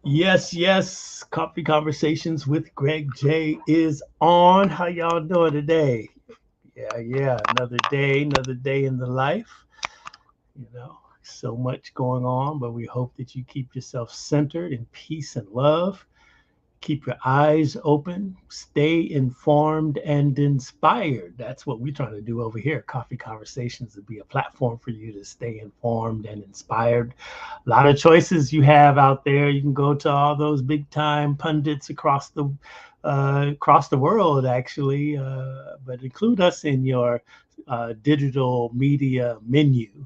Yes, yes. Coffee Conversations with Greg J is on. How y'all doing today? Yeah, yeah. Another day in the life. So much going on, but we hope that you keep yourself centered in peace and love. Keep your eyes open, stay informed and inspired. That's what we're trying to do over here. Coffee Conversations to be a platform for you to stay informed and inspired. A lot of choices you have out there. You can go to all those big time pundits across the world, actually, but include us in your digital media menu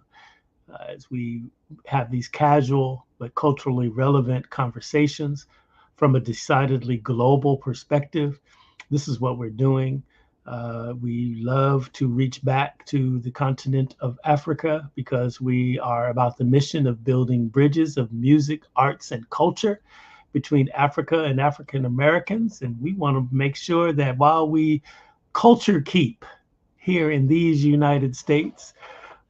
as we have these casual but culturally relevant conversations from a decidedly global perspective. This is what we're doing. We love to reach back to the continent of Africa because we are about the mission of building bridges of music, arts, and culture between Africa and African Americans. And we want to make sure that while we culture keep here in these United States,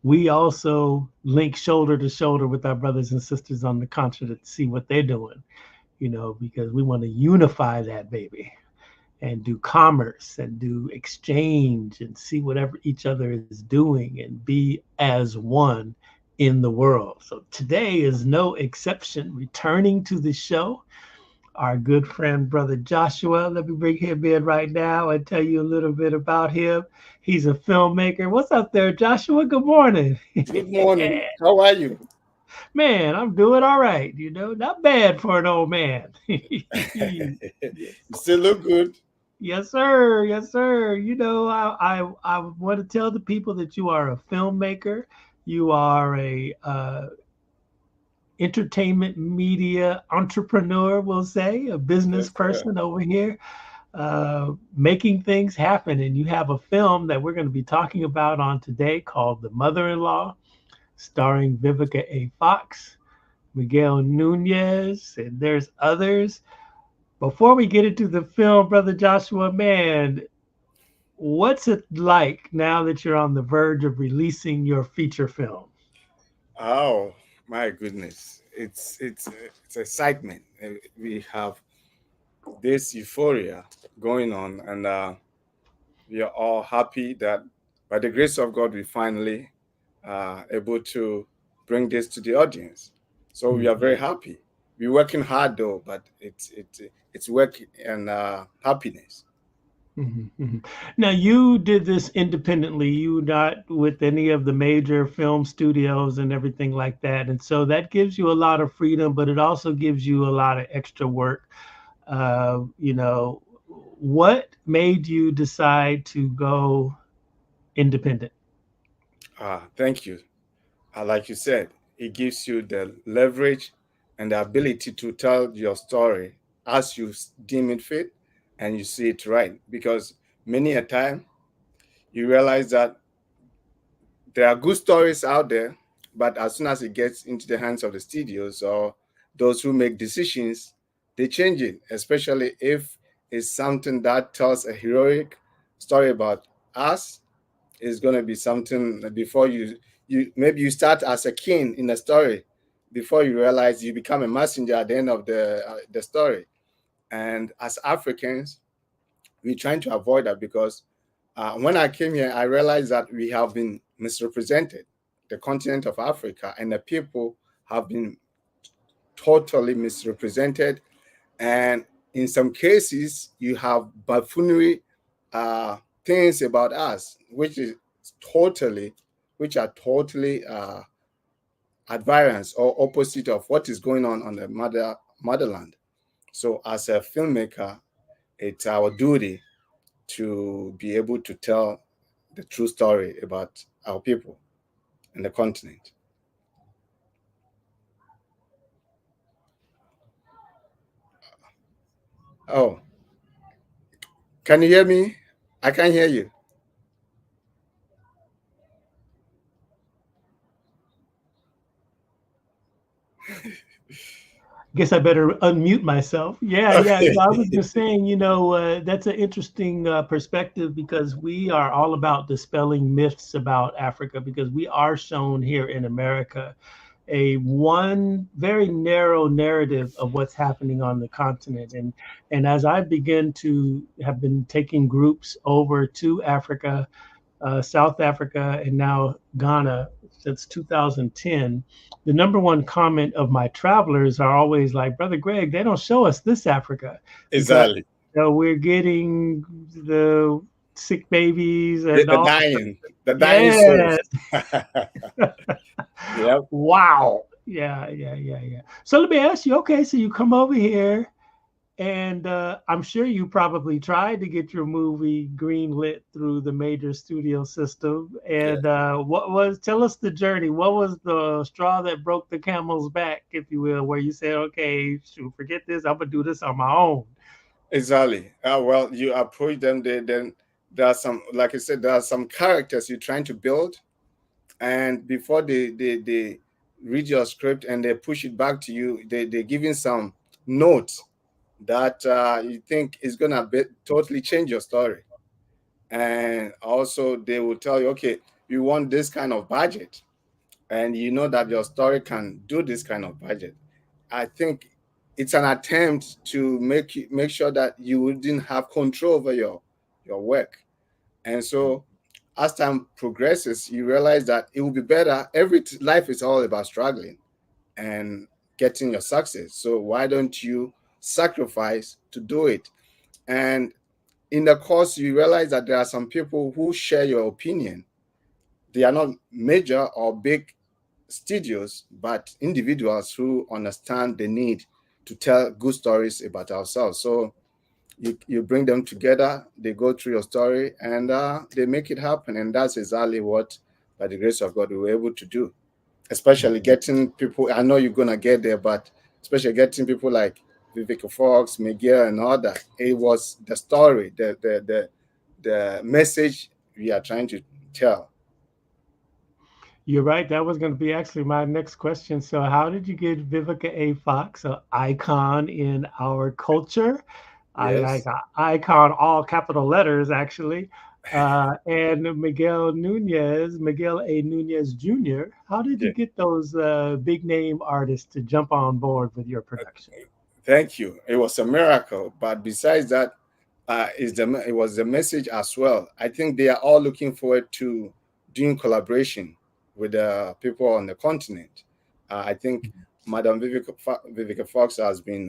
we also link shoulder to shoulder with our brothers and sisters on the continent to see what they're doing, because we want to unify that baby and do commerce and do exchange and see whatever each other is doing and be as one in the world. So today is no exception. Returning to the show, our good friend, Brother Joshua. Let me bring him in right now and tell you a little bit about him. He's a filmmaker. What's up there, Joshua? Good morning. Good morning. How are you? Man, I'm doing all right. Not bad for an old man. You still look good. Yes, sir. Yes, sir. I want to tell the people that you are a filmmaker. You are a entertainment media entrepreneur, we'll say, a business Yes, sir. person over here, making things happen. And you have a film that we're going to be talking about on today called The Mother-in-Law, starring Vivica A. Fox, Miguel Nunez, and there's others. Before we get into the film, Brother Joshua, man, what's it like now that you're on the verge of releasing your feature film? Oh my goodness, it's excitement. We have this euphoria going on, and we are all happy that by the grace of God we finally able to bring this to the audience. So we are Mhm. very happy. We're working hard though, but it's work and happiness. Mhm, mhm. Now, you did this independently. You not with any of the major film studios and everything like that. And so that gives you a lot of freedom, but it also gives you a lot of extra work. What made you decide to go independent? Thank you. Like you said, it gives you the leverage and the ability to tell your story as you deem it fit and you see it right. Because many a time you realize that there are good stories out there, but as soon as it gets into the hands of the studios or those who make decisions, they change it, especially if it's something that tells a heroic story about us. It's going to be something before you maybe you start as a king in a story before you realize you become a messenger at the end of the story. And as Africans, we're trying to avoid that because when I came here, I realized that we have been misrepresented. The continent of Africa and the people have been totally misrepresented. And in some cases, you have buffoonery uh, things about us, totally, which are totally at variance or opposite of what is going on the motherland. So, as a filmmaker, it's our duty to be able to tell the true story about our people and the continent. Oh, can you hear me? I can hear you. Guess I better unmute myself. Yeah, yeah. Okay. So I was just saying, that's an interesting perspective because we are all about dispelling myths about Africa because we are shown here in America a one very narrow narrative of what's happening on the continent. And as I begin to have been taking groups over to Africa, South Africa, and now Ghana since 2010, the number one comment of my travelers are always like, Brother Greg, they don't show us this Africa because Exactly. we're getting the sick babies The, and the all. dying, the dying souls. Yes. Yep. Wow. Yeah, yeah, yeah, yeah. So let me ask you, okay, so you come over here and I'm sure you probably tried to get your movie greenlit through the major studio system. Yeah. And tell us the journey. What was the straw that broke the camel's back, if you will, where you said, okay, shoot, forget this, I'm going to do this on my own? Exactly. Well, you approach them. Then there are some, like I said, there are some characters you're trying to build, and before they read your script and they push it back to you, they're giving some notes that you think is gonna totally change your story. And also they will tell you, okay, you want this kind of budget, and you know that your story can do this kind of budget. I think it's an attempt to make sure that you wouldn't have control over your work. And so as time progresses, you realize that it will be better. Life is all about struggling and getting your success. So why don't you sacrifice to do it? And in the course, you realize that there are some people who share your opinion. They are not major or big studios, but individuals who understand the need to tell good stories about ourselves. So you bring them together, they go through your story, and they make it happen. And that's exactly what, by the grace of God, we were able to do. Especially getting people, I know you're going to get there, but especially getting people like Vivica Fox, Miguel, and all that. It was the story, the message we are trying to tell. You're right. That was going to be actually my next question. So, how did you get Vivica A. Fox, an icon in our culture? I like Yes. icon, all capital letters, actually. And Miguel A. Nunez Jr. How did you Yeah. get those big name artists to jump on board with your production? Thank you. It was a miracle. But besides that, it was the message as well. I think they are all looking forward to doing collaboration with the people on the continent. I think Madam Vivica Fox has been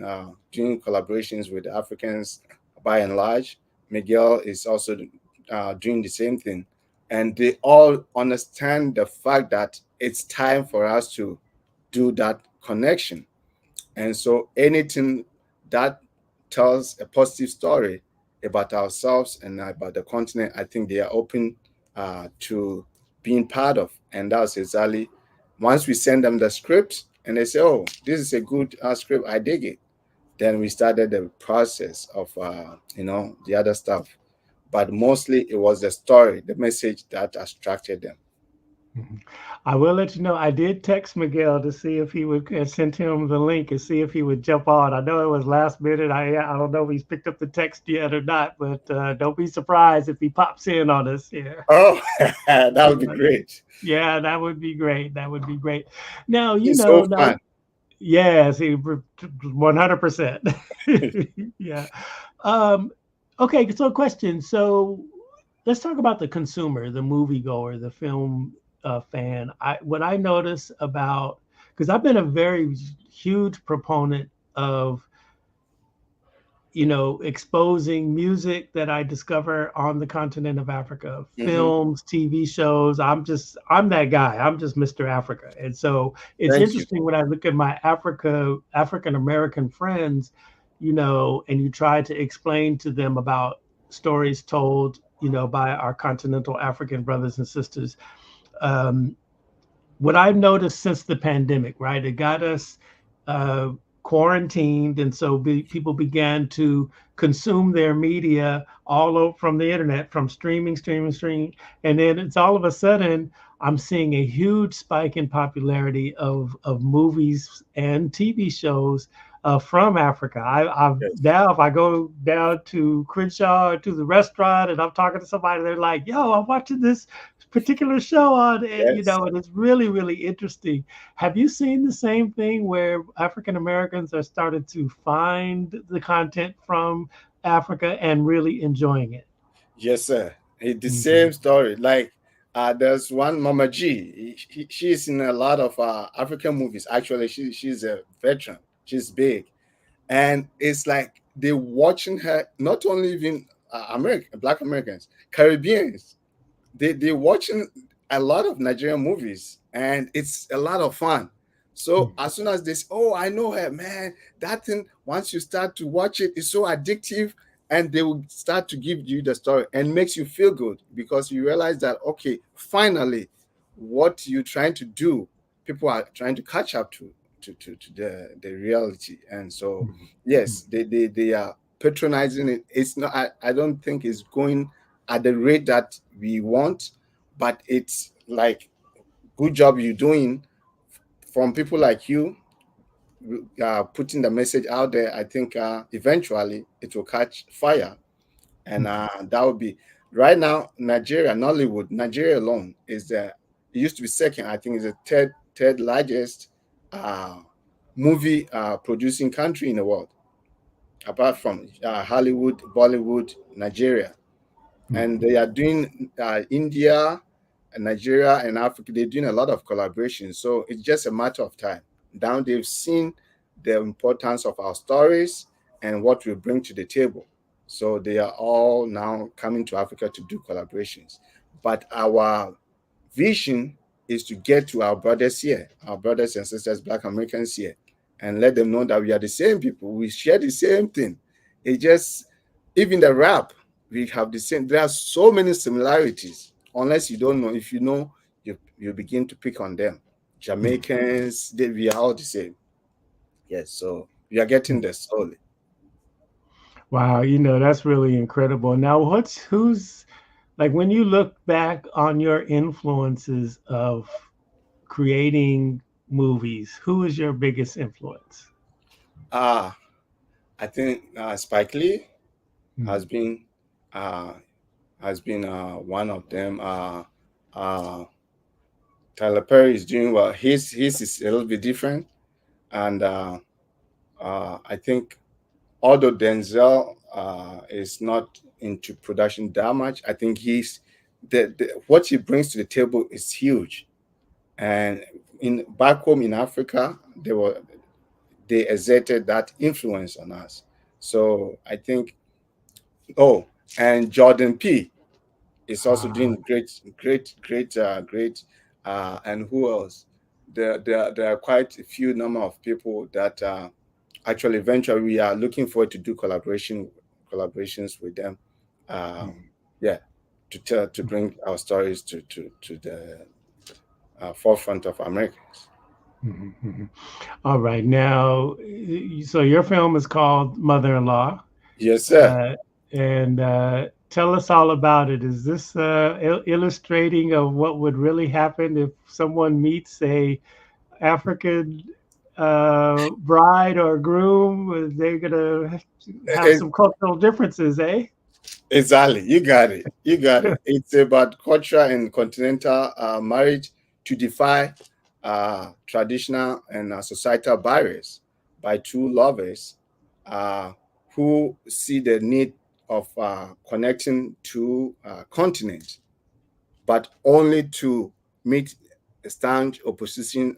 doing collaborations with Africans by and large. Miguel is also doing the same thing. And they all understand the fact that it's time for us to do that connection. And so anything that tells a positive story about ourselves and about the continent, I think they are open to being part of. And that's exactly once we send them the script and they say, oh, this is a good script, I dig it. Then we started the process of, the other stuff. But mostly it was the story, the message that attracted them. Mhm. I will let you know. I did text Miguel to see if he would send him the link and see if he would jump on. I know it was last minute. I don't know if he's picked up the text yet or not, but don't be surprised if he pops in on us here. Oh, that would be great. Yeah, that would be great. That would be great. Now, It's so now, fun. yes, 100%. Yeah. Um, okay, so question. So let's talk about the consumer, the moviegoer, the film fan. What I notice about, because I've been a very huge proponent of exposing music that I discover on the continent of Africa, Hmm. films, TV shows. I'm that guy. I'm just Mr. Africa. And so it's Thank you. interesting when I look at my African American friends, and you try to explain to them about stories told, by our continental African brothers and sisters. Um, what I've noticed since the pandemic, right? It got us uh, quarantined, and so people began to consume their media all over from the internet, from streaming, and then it's all of a sudden I'm seeing a huge spike in popularity of movies and TV shows from Africa. I've Yes. now, if I go down to Crenshaw or to the restaurant and I'm talking to somebody, they're like, "Yo, I'm watching this particular show on," and Yes. and it's really, really interesting. Have you seen the same thing where African Americans are starting to find the content from Africa and really enjoying it? Yes, sir. It's the Mhm. same story. Like there's one Mama G. She's in a lot of African movies. Actually, she's a veteran. She's big, and it's like they're watching her. Not only even American Black Americans, Caribbeans. They're watching a lot of Nigerian movies, and it's a lot of fun. So as soon as they say, "Oh, I know her, man," that thing, once you start to watch it, it's so addictive, and they will start to give you the story and makes you feel good because you realize that, okay, finally, what you're trying to do, people are trying to catch up to the reality. And so yes, they are patronizing it. It's not, I don't think it's going at the rate that we want, but it's like, good job you're doing from people like you, putting the message out there. I think eventually it will catch fire, and that would be right now. Nigeria, Nollywood, Nigeria alone is the, it used to be second. I think it's the third largest movie producing country in the world, apart from Hollywood, Bollywood, Nigeria. And they are doing India, and Nigeria, and Africa. They're doing a lot of collaboration. So it's just a matter of time. Now they've seen the importance of our stories and what we bring to the table. So they are all now coming to Africa to do collaborations. But our vision is to get to our brothers here, our brothers and sisters, Black Americans here, and let them know that we are the same people. We share the same thing. It just, even the rap, we have the same. There are so many similarities. Unless you don't know, if you know, you begin to pick on them. Jamaicans, we are all the same. Yes, so we are getting there slowly. Wow, that's really incredible. Now, who's like when you look back on your influences of creating movies, who is your biggest influence? Ah, I think Spike Lee Mm, has been uh, one of them. Uh, Tyler Perry is doing well. His is a little bit different, and I think although Denzel is not into production that much, I think he's the what he brings to the table is huge. And in back home in Africa, they exerted that influence on us. So I think, oh, and Jordan P is also ah, doing great. And who else? There are quite a few number of people that actually eventually we are looking forward to do collaborations with them. Um, yeah, to bring our stories to the forefront of Americans. mhm, mhm. All right. Now, so your film is called Mother-in-Law, Yes, sir. uh, and tell us all about it. Is this illustrating of what would really happen if someone meets a African bride or groom? They're gonna have E- some cultural differences, eh? Exactly. You got it. You got it. It's about cultural and continental marriage to defy traditional and societal barriers by two lovers uh, who see the need of connecting to continents, but only to meet a stanch opposition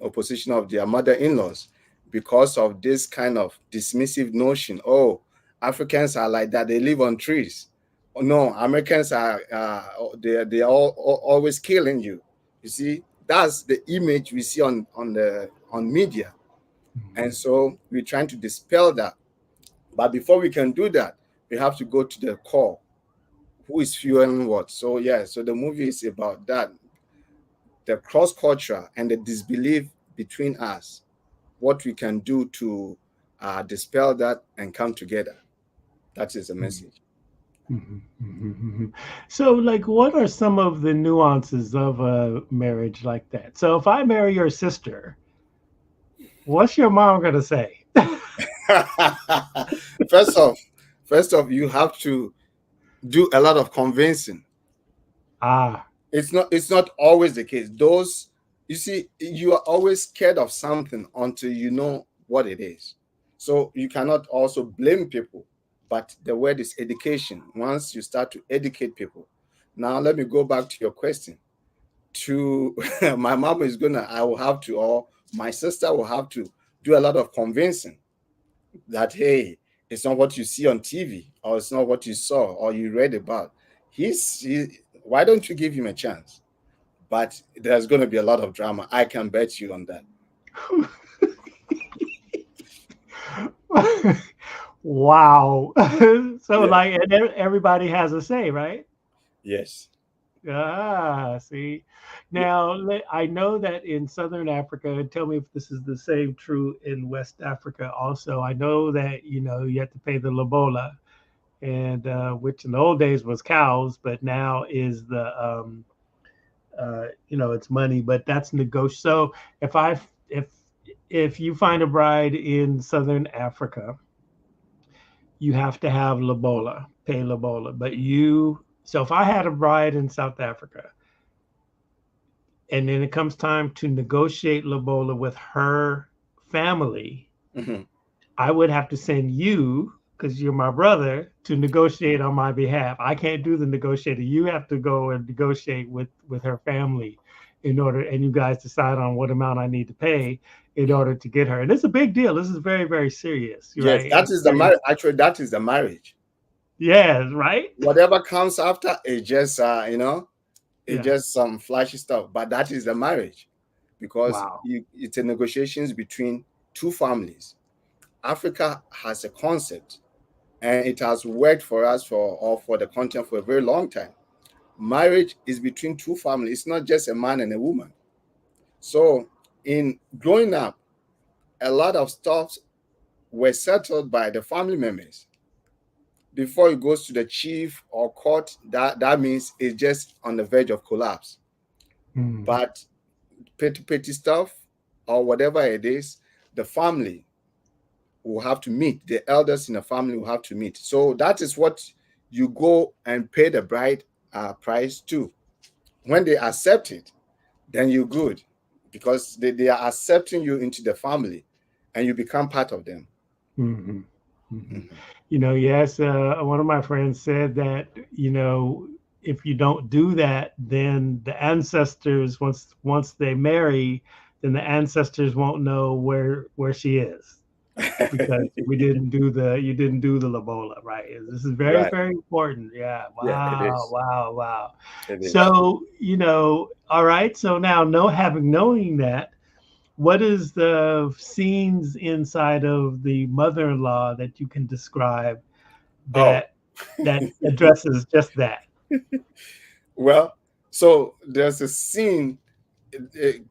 of their mother-in-laws because of this kind of dismissive notion. Oh, Africans are like that; they live on trees. Oh, no, Americans are they are always killing you. You see, that's the image we see on media, and so we're trying to dispel that. But before we can do that, we have to go to the core. Who is fueling what? So yeah, so the movie is about that, the cross culture and the disbelief between us, what we can do to dispel that and come together. That is the message. Mhm, mhm, mhm. So, like, what are some of the nuances of a marriage like that? So, if I marry your sister, what's your mom gonna say? first off, first off, you have to do a lot of convincing. Ah, It's not always the case. Those, you see, you are always scared of something until you know what it is. So you cannot also blame people. But the word is education. Once you start to educate people. Now let me go back to your question. To my mom is gonna, I will have to, or my sister will have to do a lot of convincing that, hey, it's not what you see on TV, or it's not what you saw or you read about. Why don't you give him a chance? But there's going to be a lot of drama. I can bet you on that. wow. So, Yeah. like, and everybody has a say, right? Yes. Ah, see. Yeah. Now, I know that in Southern Africa, and tell me if this is the same true in West Africa also. I know that, you have to pay the lobola, and which in the old days was cows, but now is it's money, but that's negotiable. So if you find a bride in Southern Africa, you have to have lobola, pay lobola. So if I had a bride in South Africa, and then it comes time to negotiate lobola with her family, Hmm. I would have to send you, because you're my brother, to negotiate on my behalf. I can't do the negotiating. You have to go and negotiate with her family in order, and you guys decide on what amount I need to pay in order to get her. And it's a big deal. This is very, very serious, Yes, right? that It's is the very, marriage. Actually, that is the marriage. yeah, right? Whatever comes after, it's Yeah. just some flashy stuff. But that is the marriage, because Wow. it's a negotiations between two families. Africa has a concept, and it has worked for us for the continent for a very long time. Marriage is between two families. It's not just a man and a woman. So in growing up, a lot of stuff were settled by the family members before it goes to the chief or court. That means it's just on the verge of collapse. Mm, But petty stuff or whatever it is, the family will have to meet. The elders in the family will have to meet. So that is what you go and pay the bride price to. When they accept it, then you're good, because they are accepting you into the family and you become part of them. mhm, mhm. Mhm. Yes, one of my friends said that, if you don't do that, then the ancestors, once they marry, then the ancestors won't know where she is because you didn't do the lobola, right? This is very, Right. very important. Yeah. Yeah, it Wow, is. wow, wow. It is. So, all right. So now knowing that, what is the scenes inside of the mother-in-law that you can describe Oh, that addresses just that? well, so there's a scene,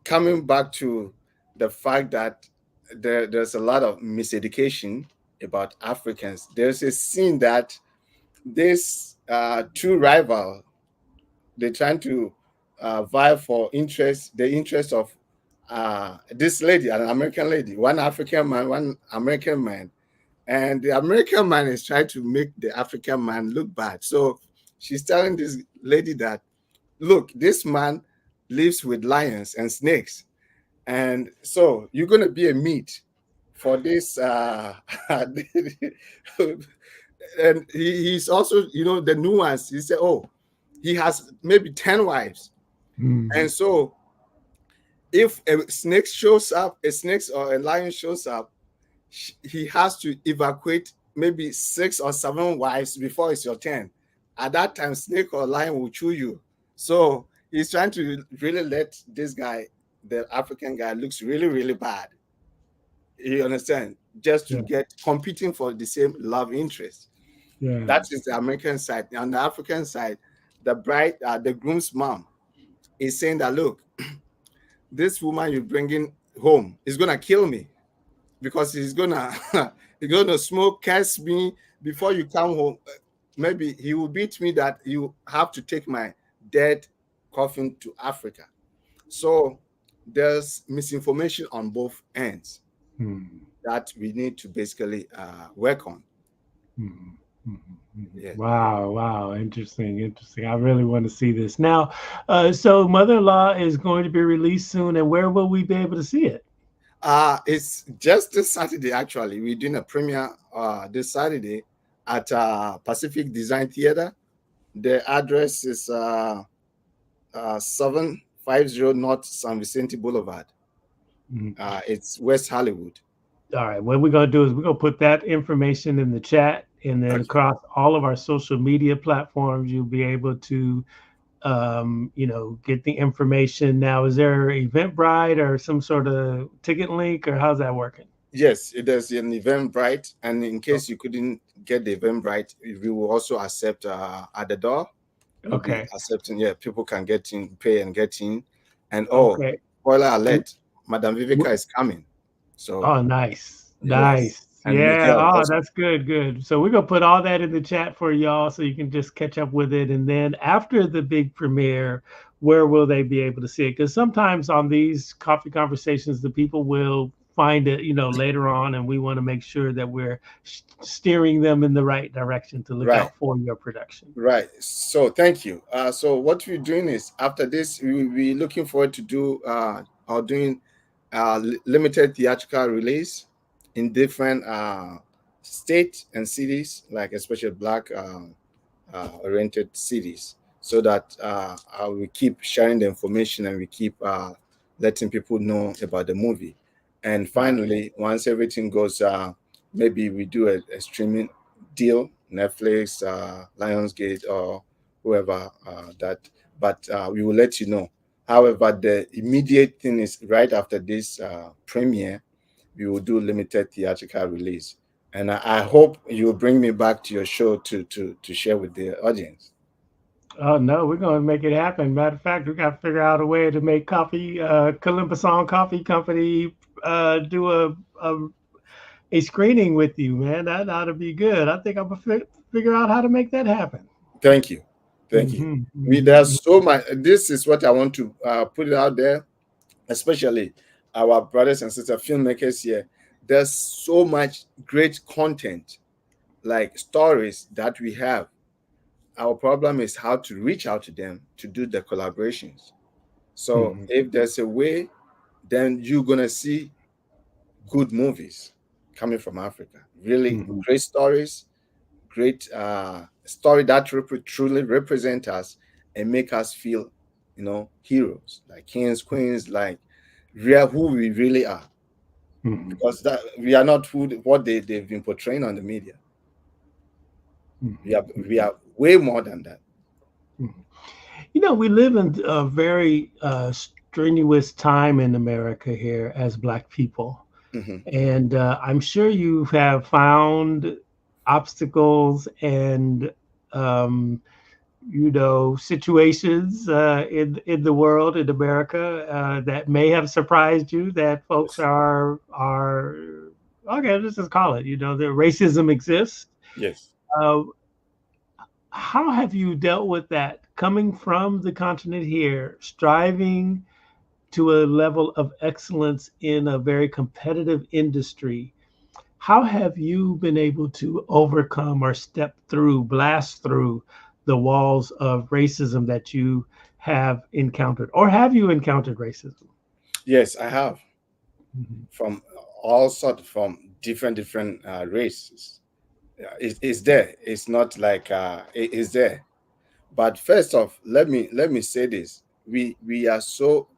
coming back to the fact that there's a lot of miseducation about Africans. There's a scene that this two rival, they're trying to vie for the interest of this lady, an American lady, one African man, one American man. And the American man is trying to make the African man look bad. So she's telling this lady that, look, this man lives with lions and snakes. And so you're going to be a meat for this. And he's also, the nuance. He said, oh, he has maybe 10 wives. Mm, And so if a snake shows up, a snake or a lion shows up, he has to evacuate maybe 6 or 7 wives before it's your turn. At that time, snake or lion will chew you. So he's trying to really let this guy, the African guy, looks really, really bad. You understand? Just to yeah, get competing for the same love interest. yeah. That is the American side. On the African side, the groom's mom is saying that, look, this woman you're bringing home is gonna kill me, because he's gonna he's gonna smoke, curse me before you come home. maybe he will beat me that you have to take my dead coffin to Africa. So there's misinformation on both ends Hmm. that we need to basically work on. Mhm, mhm, mhm. Yeah. Wow, wow, interesting, interesting. I really want to see this now. So, Mother-in-Law is going to be released soon, and where will we be able to see it? It's just this Saturday, actually. We're doing a premiere this Saturday at Pacific Design Theater. The address is 750 North San Vicente Boulevard. Mhm. It's West Hollywood. All right, what we're going to do is we're going to put that information in the chat, and then Okay. across all of our social media platforms, you'll be able to, get the information. Now, is there Eventbrite or some sort of ticket link, or how's that working? Yes, there's an Eventbrite, and in Oh, case you couldn't get the Eventbrite, we will also accept at the door. We'll be okay, accepting. Yeah, people can get in, pay and get in. And oh, okay. spoiler alert, Madam Vivica is coming. So Oh, nice. yes, Nice. and Yeah. Miguel Oh, also. that's good. Good. So we're gonna put all that in the chat for y'all so you can just catch up with it. And then after the big premiere, where will they be able to see it? Because sometimes on these coffee conversations, the people will find it, later on, and we want to make sure that we're steering them in the right direction to look Right. out for your production. Right. So thank you. So what we're doing is after this, we will be looking forward to do or doing limited theatrical release in different states and cities, like especially black oriented cities, so that we keep sharing the information and we keep letting people know about the movie. And Right. finally, once everything goes, maybe we do a streaming deal, Netflix, Lionsgate, or whoever that. But we will let you know. However, the immediate thing is right after this premiere, we will do limited theatrical release. And I hope you'll bring me back to your show to share with the audience. Oh no, we're gonna make it happen. Matter of fact, we got to figure out a way to make coffee, Kalimba Coffee Company, do a screening with you, man. That ought to be good. I think I'm gonna figure out how to make that happen. Thank you. Thank you. Hmm, There's hmm. so much. This is what I want to put it out there, especially our brothers and sisters filmmakers here. There's so much great content, like stories that we have. Our problem is how to reach out to them to do the collaborations. So Hmm, if there's a way, then you're gonna see good movies coming from Africa. Really hmm, great stories, great story that truly represent us and make us feel, heroes, like kings, queens, like real who we really are. hmm, Because that we are not what they've been portraying on the media. hmm, We are way more than that. hmm. We live in a very strenuous time in America here as Black people. Hmm. And I'm sure you have found obstacles and um, situations in the world in America that may have surprised you. That folks Yes. are okay. Let's just call it. The racism exists. Yes. Uh, how have you dealt with that coming from the continent here, striving to a level of excellence in a very competitive industry? How have you been able to overcome or step through, blast through the walls of racism that you have encountered? Or have you encountered racism? Yes, I have, Mhm, from all sorts, from different races. Yeah, it's there. It's not like it's there. But first off, let me say this: we are so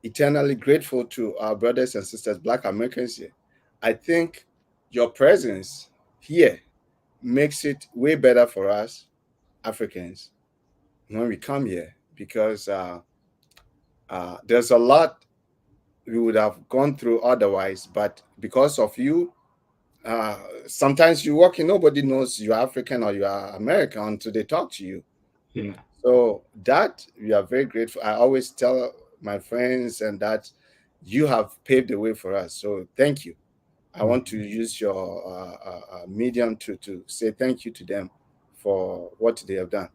eternally grateful to our brothers and sisters, Black Americans here. I think your presence here makes it way better for us Africans when we come here, because there's a lot we would have gone through otherwise, but because of you, uh, sometimes you walk in, nobody knows you're African or you are American until they talk to you. yeah. So that we are very grateful. I always tell my friends and that you have paved the way for us. So thank you. I want to Mhm, use your medium to say thank you to them for what they have done.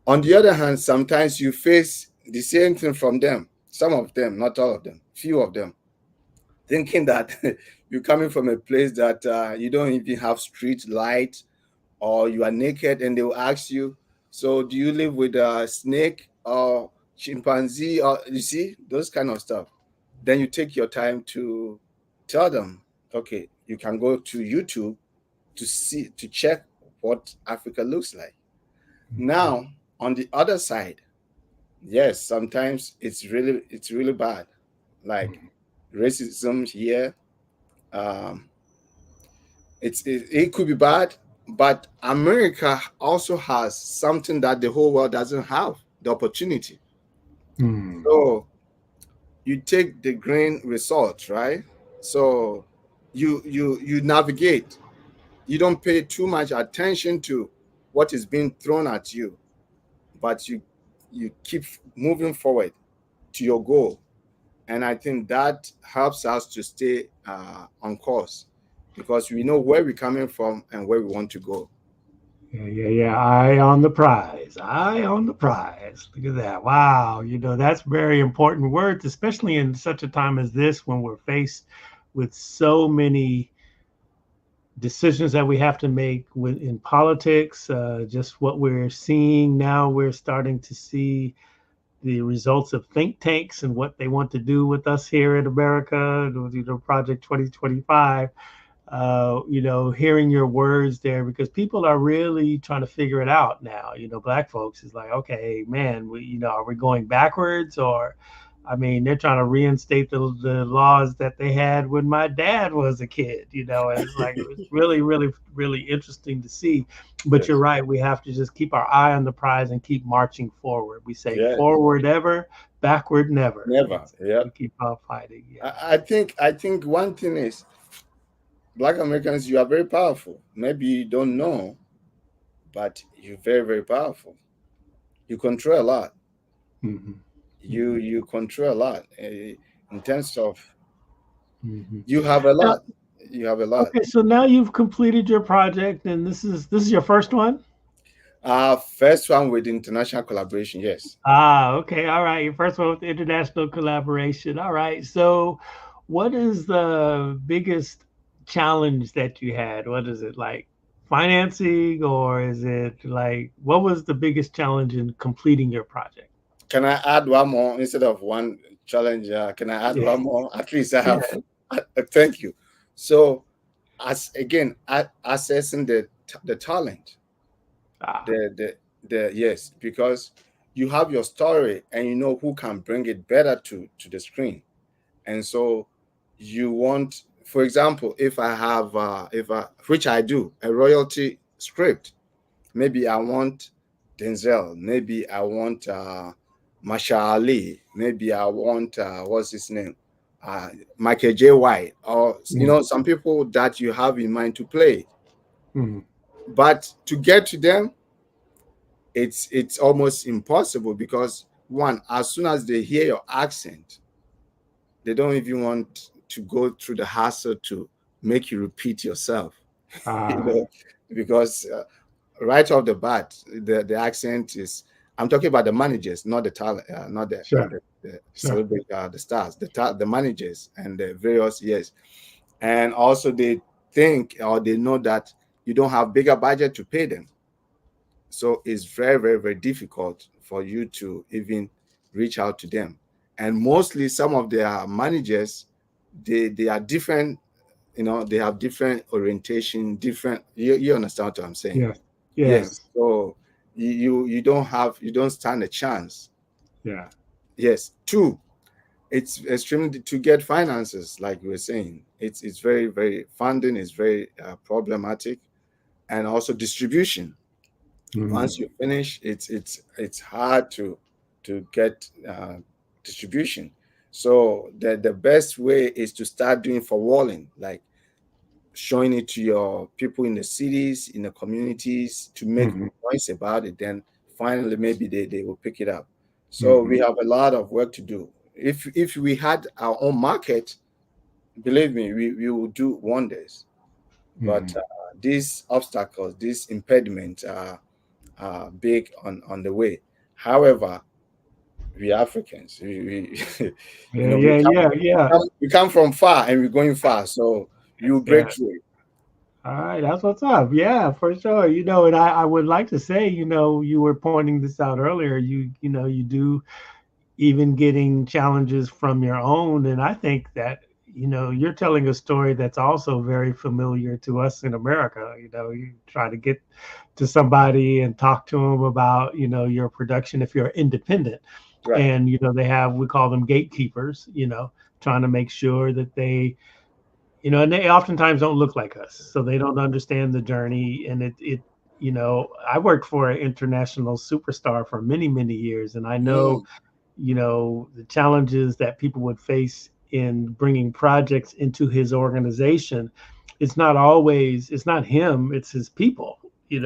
On the other hand, sometimes you face the same thing from them. Some of them, not all of them, few of them, thinking that you're coming from a place that you don't even have street light, or you are naked, and they will ask you, so do you live with a snake or chimpanzee, or you see those kind of stuff. Then you take your time to tell them, okay, you can go to YouTube to check what Africa looks like. Now, on the other side, yes, sometimes it's really bad, like racism here. Um, it could be bad, but America also has something that the whole world doesn't have: the opportunity. Mm. So you take the green results, right? So you navigate. You don't pay too much attention to what is being thrown at you, but you keep moving forward to your goal. And I think that helps us to stay on course, because we know where we're coming from and where we want to go. Yeah, yeah, yeah. Eye on the prize. Eye on the prize. Look at that. Wow. That's very important words, especially in such a time as this when we're faced with so many decisions that we have to make in politics. Just what we're seeing now, we're starting to see the results of think tanks and what they want to do with us here in America, Project 2025. Hearing your words there, because people are really trying to figure it out now. Black folks is like, okay, man, are we going backwards? Or, I mean, they're trying to reinstate the laws that they had when my dad was a kid, and it's like, it's really, really, really interesting to see. But you're Yes. right. We have to just keep our eye on the prize and keep marching forward. We say Yes. forward ever, backward never. Never. It's, Yeah. we keep on fighting. Yeah. I think one thing is, Black Americans, you are very powerful. Maybe you don't know, but you're very, very powerful. You control a lot. Hmm. You control a lot in terms of, Hmm. you have a Now, lot. You have a lot. okay, so now you've completed your project, and this is your first one. First one with international collaboration. Yes. Ah, okay, all right. Your first one with international collaboration. All right. So, what is the biggest challenge that you had? What is it like, financing, or is it like what was the biggest challenge in completing your project? Can I add one more instead of one challenge? Can I add Yeah, one more? At least I yeah. have. Thank you. So, as again, assessing the talent, Ah, the yes, because you have your story and you know who can bring it better to the screen. And so you want, for example, if I have if I which I do, a royalty script, maybe I want Denzel, maybe I want Masha Ali, maybe I want what's his name, uh, Michael J. White, or mm, some people that you have in mind to play. mm, But to get to them, it's almost impossible, because one, as soon as they hear your accent, they don't even want to go through the hassle to make you repeat yourself. you ah, know because right off the bat, the accent is, I'm talking about the managers, not the talent, not sure, the sure. celebrity, the stars, the managers and the various, yes. And also they think, or they know that you don't have bigger budget to pay them. So it's very, very, very difficult for you to even reach out to them. And mostly some of their managers, they are different, they have different orientation, different, you understand what I'm saying? Yes, Yes. yes, So you don't stand a chance. yeah. Yes. Two, it's extremely to get finances, like we were saying. It's very, very, funding is very problematic, and also distribution. Once Mm, you finish, it's hard to get distribution. So the best way is to start doing for walling, like showing it to your people in the cities, in the communities, to make mhm, noise about it. Then finally, maybe they will pick it up. So we mhm, have a lot of work to do. If we had our own market, believe me, we will do wonders. But mhm, these obstacles, these impediments, big on the way. However, we Africans, Yeah, yeah, yeah, yeah, we come from far and we're going far, so you break yeah. through it. All right, that's what's up. Yeah, for sure. And I would like to say, you were pointing this out earlier. You do even getting challenges from your own. And I think that, you're telling a story that's also very familiar to us in America. You try to get to somebody and talk to them about, your production if you're independent. Right, And, we call them gatekeepers, trying to make sure that and they oftentimes don't look like us. So they don't understand the journey. And I worked for an international superstar for many, many years. And I know mm, the challenges that people would face in bringing projects into his organization. It's not him, it's his people, right. you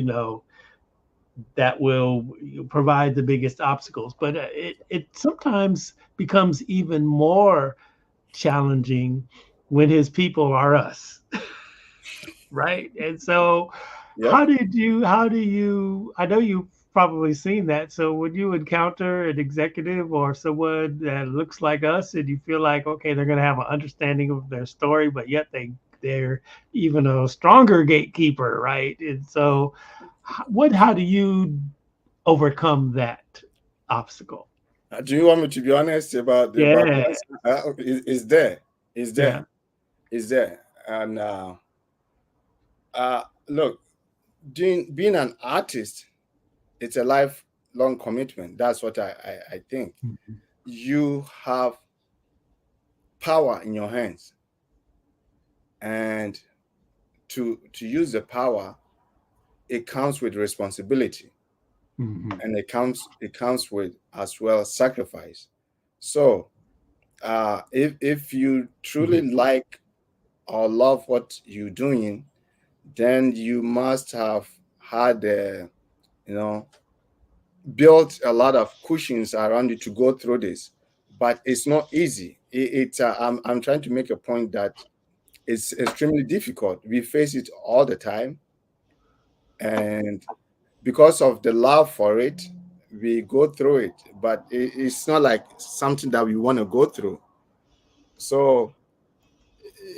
know that will provide the biggest obstacles. But it sometimes becomes even more challenging when his people are us, right? And so Yep. how do you, I know you've probably seen that. So when you encounter an executive or someone that looks like us and you feel like, okay, they're going to have an understanding of their story, but yet they're even a stronger gatekeeper, right? And so how do you overcome that obstacle? Do you want me to be honest about the Yeah, answer? Is there? Is yeah. there? Is there? And look, being an artist, it's a lifelong commitment. That's what I think. Mhm, You have power in your hands, and to use the power, it comes with responsibility, mhm, and it comes with as well sacrifice. So if you truly mhm, like or love what you're doing, then you must have had you know built a lot of cushions around you to go through this. But it's not easy. I'm trying to make a point that it's extremely difficult. We face it all the time, and because of the love for it, we go through it. But it's not like something that we want to go through. So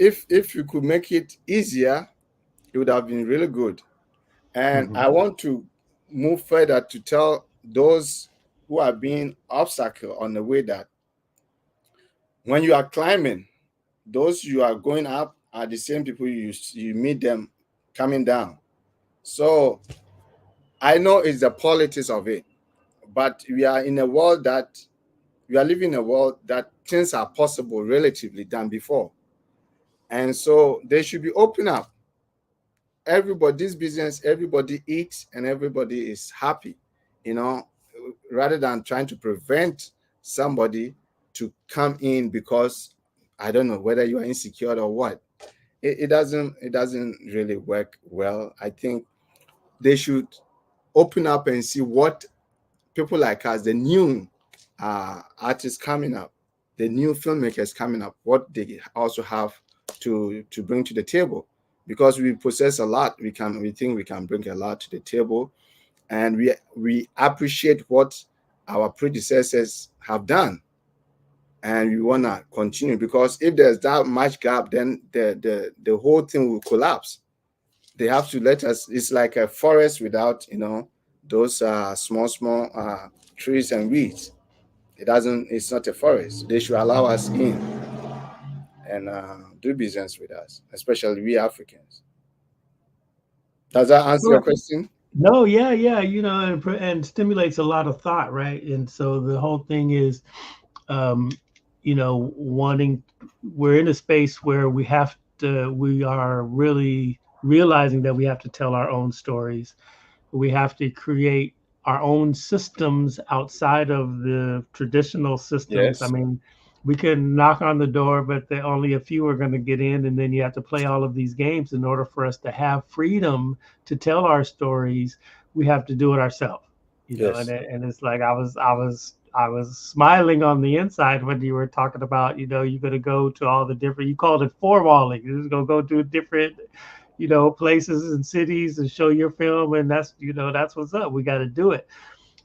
if you could make it easier, it would have been really good. And mhm, I want to move further to tell those who are being obstacle on the way that when you are climbing, those you are going up are the same people you meet them coming down. So I know it's the politics of it, but we are living in a world that things are possible relatively than before. And so they should be open up. Everybody's business, everybody eats and everybody is happy, you know, rather than trying to prevent somebody to come in because I don't know whether you are insecure or what. It doesn't really work well. I think they should open up and see what people like us, the new artists coming up, the new filmmakers coming up, what they also have to bring to the table, because we possess a lot. We think we can bring a lot to the table, and we appreciate what our predecessors have done, and we want to continue, because if there's that much gap, then the whole thing will collapse. They have to let us. It's like a forest without those small trees and weeds. It's not a forest. They should allow us in and do business with us, especially we Africans. Does that answer your Sure. question? No, yeah, yeah, and stimulates a lot of thought, right? And so the whole thing is, um, wanting, we're in a space where we are really realizing that we have to tell our own stories. We have to create our own systems outside of the traditional systems. I Yes. mean, we can knock on the door, but only a few are going to get in, and then you have to play all of these games in order for us to have freedom to tell our stories. We have to do it ourselves, and Yes. it's like I was smiling on the inside when you were talking about, you're going to go to all the different. You called it four walling. You're just going to go to different places and cities and show your film, and that's what's up. We got to do it.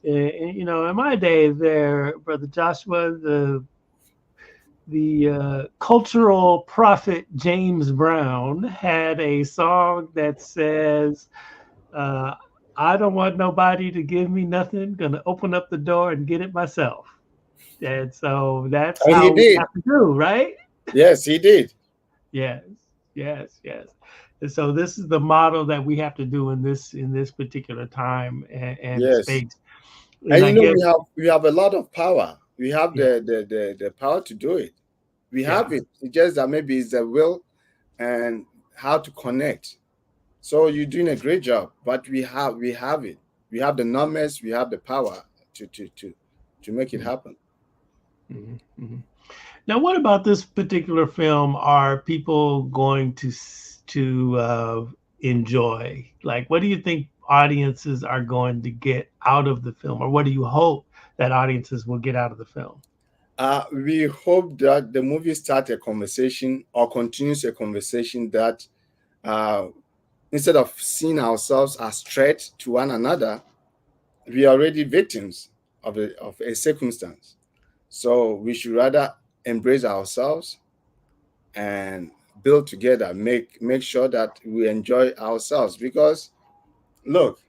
In my day, there, brother Joshua, the cultural prophet James Brown had a song that says, uh, "I don't want nobody to give me nothing. Gonna open up the door and get it myself." And so that's And he how we did. have to do, right? Yes, he did. Yes, yes, yes. And so this is the model that we have to do in this particular time and Yes. space. And And I guess, we have a lot of power. We have yeah, the power to do it. We have yeah. it. It's just that maybe it's the will and how to connect. So you're doing a great job, but we have it. We have the numbers, we have the power to make it Mhm, happen. mhm, mhm. Now, what about this particular film are people going to enjoy? Like, what do you think audiences are going to get out of the film, or what do you hope that audiences will get out of the film? We hope that the movie starts a conversation or continues a conversation that uh, instead of seeing ourselves as threat to one another, we are already victims of a circumstance. So we should rather embrace ourselves and build together, make sure that we enjoy ourselves. Because look,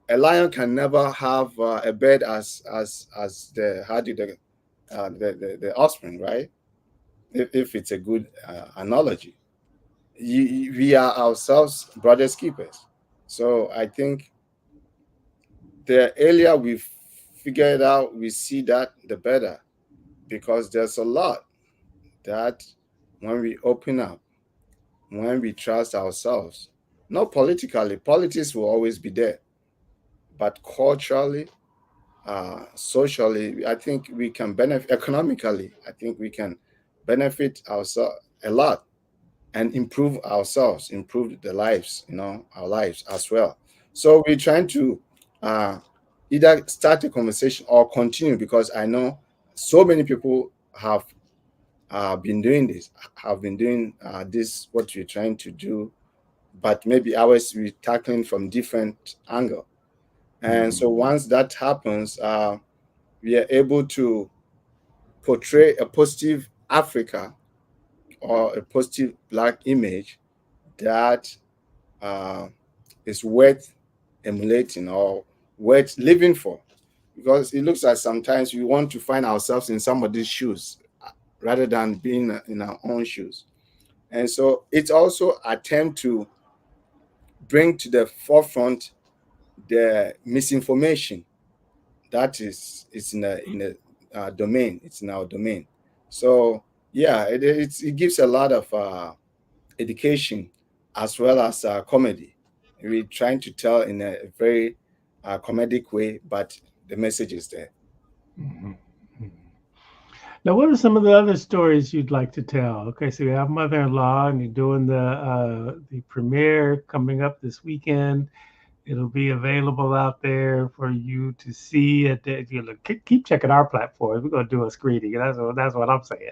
a lion can never have a bird as the how do the offspring, right? If it's a good analogy, we are ourselves brothers keepers. So I think the earlier we figure it out, we see that the better, because there's a lot that when we open up, when we trust ourselves, not politically, politics will always be there, but culturally, socially, I think we can benefit economically. I think we can benefit ourselves a lot and improve ourselves, improve the lives, our lives as well. So we're trying to uh, either start a conversation or continue, because I know so many people have been doing this, have been doing this, what we're trying to do, but maybe ours we're tackling from different angle. And Mhm, so once that happens, we are able to portray a positive Africa or a positive Black image that uh, is worth emulating or worth living for. Because it looks like sometimes we want to find ourselves in somebody's shoes rather than being in our own shoes. And so it's also attempt to bring to the forefront the misinformation that is in a domain. It's in our domain. So yeah, it gives a lot of education as well as comedy. We're trying to tell in a very comedic way, but the message is there. mhm, mhm. Now, what are some of the other stories you'd like to tell? Okay, so you have mother-in-law, and you're doing the premiere coming up this weekend. It'll be available out there for you to see. Keep checking our platforms. We're gonna do a screening. That's what I'm saying.